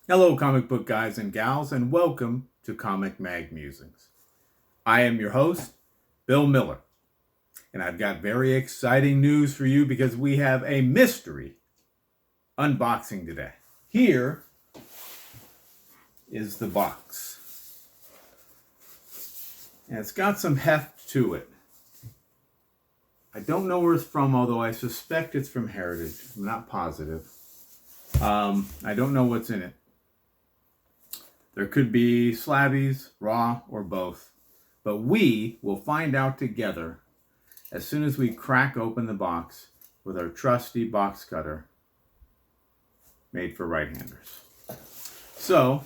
Hello, comic book guys and gals, and welcome to Comic Mag Musings. I am your host, Bill Miller, and I've got very exciting news for you because we have a mystery unboxing today. Here is the box, and it's got some heft to it. I don't know where it's from, although I suspect it's from Heritage. I'm not positive. I don't know what's in it. There could be slabbies, raw, or both. But we will find out together as soon as we crack open the box with our trusty box cutter made for right-handers. So,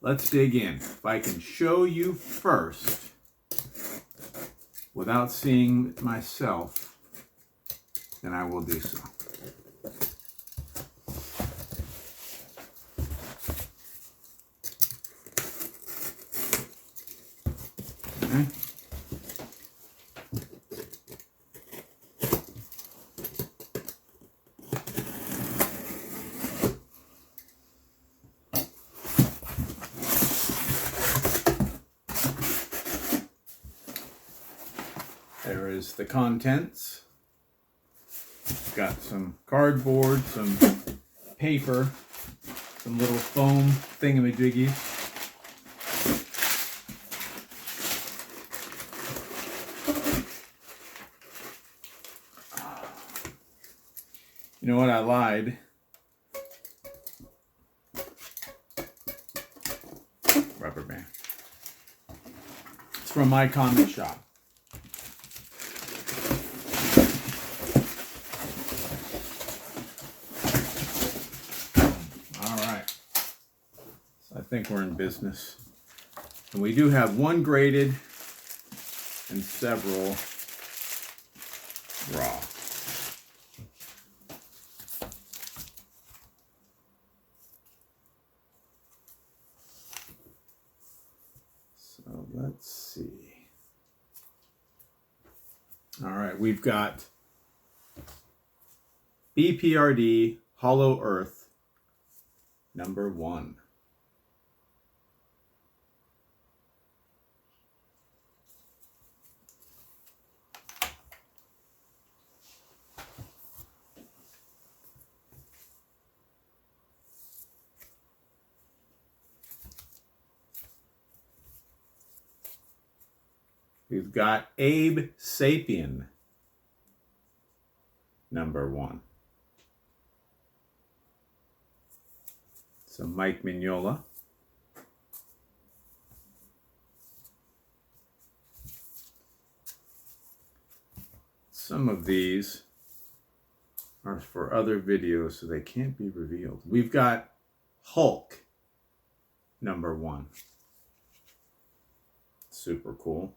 let's dig in. If I can show you first, without seeing myself, then I will do so. Okay. There is the contents. Got some cardboard, some paper, some little foam thingamajiggies. You know what? I lied. Rubber band. It's from my comic shop. All right. So I think we're in business. And we do have one graded and several raw. So let's see. All right, we've got BPRD Hollow Earth #1. We've got Abe Sapien #1. So Mike Mignola. Some of these are for other videos, so they can't be revealed. We've got Hulk #1. Super cool.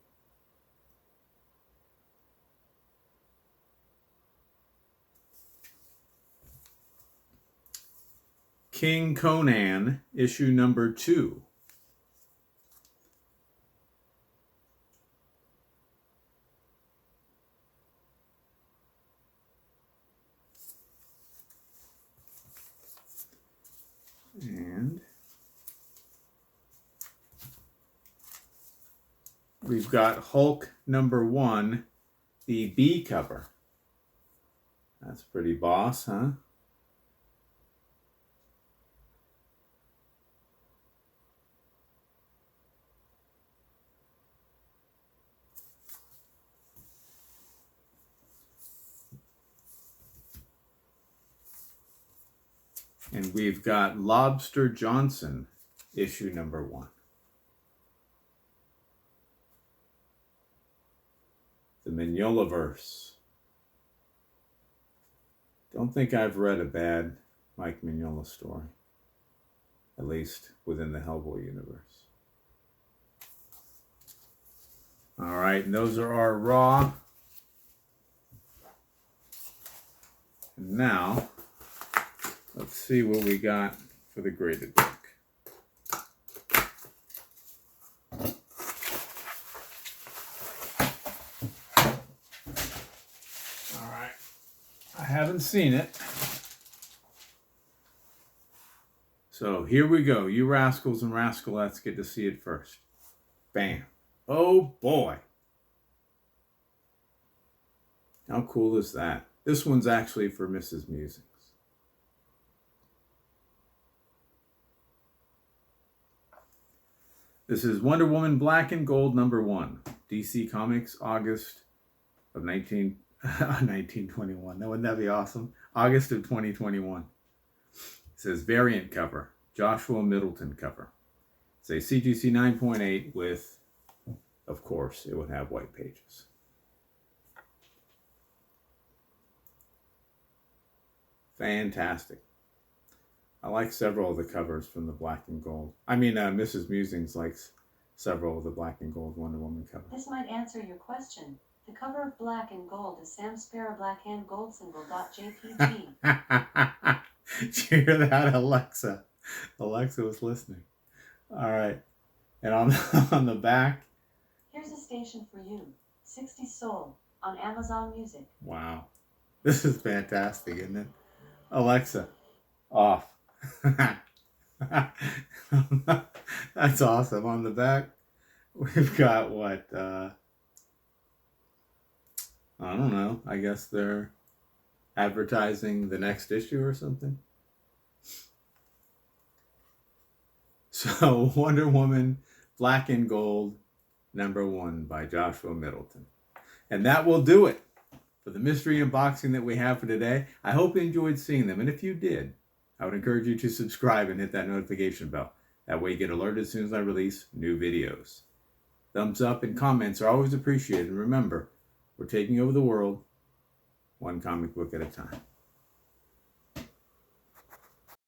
King Conan, issue #2. And we've got Hulk #1, the B cover. That's pretty boss, huh? And we've got Lobster Johnson, issue #1. The Mignolaverse. Don't think I've read a bad Mike Mignola story, at least within the Hellboy universe. All right, and those are our raw. And now, let's see what we got for the graded book. All right, I haven't seen it, So here we go. You rascals and rascalettes get to see it first. Bam. Oh boy. How cool is that? This one's actually for Mrs. Musings. This is Wonder Woman Black and Gold #1. DC Comics, August of 1921. Wouldn't that be awesome? August of 2021. It says variant cover. Joshua Middleton cover. It's a CGC 9.8 with, of course, it would have white pages. Fantastic. I like several of the covers from the Black and Gold. I mean, Mrs. Musings likes several of the Black and Gold Wonder Woman covers. This might answer your question. The cover of Black and Gold is Sam Sparrow Blackhand Gold symbol.jpg. Did you hear that, Alexa? Alexa was listening. All right. And on the back. Here's a station for you. 60 Soul on Amazon Music. Wow. This is fantastic, isn't it? Alexa, off. That's awesome. On the back, we've got what? I don't know. I guess they're advertising the next issue or something. So, Wonder Woman Black and Gold #1 by Joshua Middleton. And that will do it for the mystery unboxing that we have for today. I hope you enjoyed seeing them. And if you did, I would encourage you to subscribe and hit that notification bell. That way you get alerted as soon as I release new videos. Thumbs up and comments are always appreciated. And remember, we're taking over the world one comic book at a time.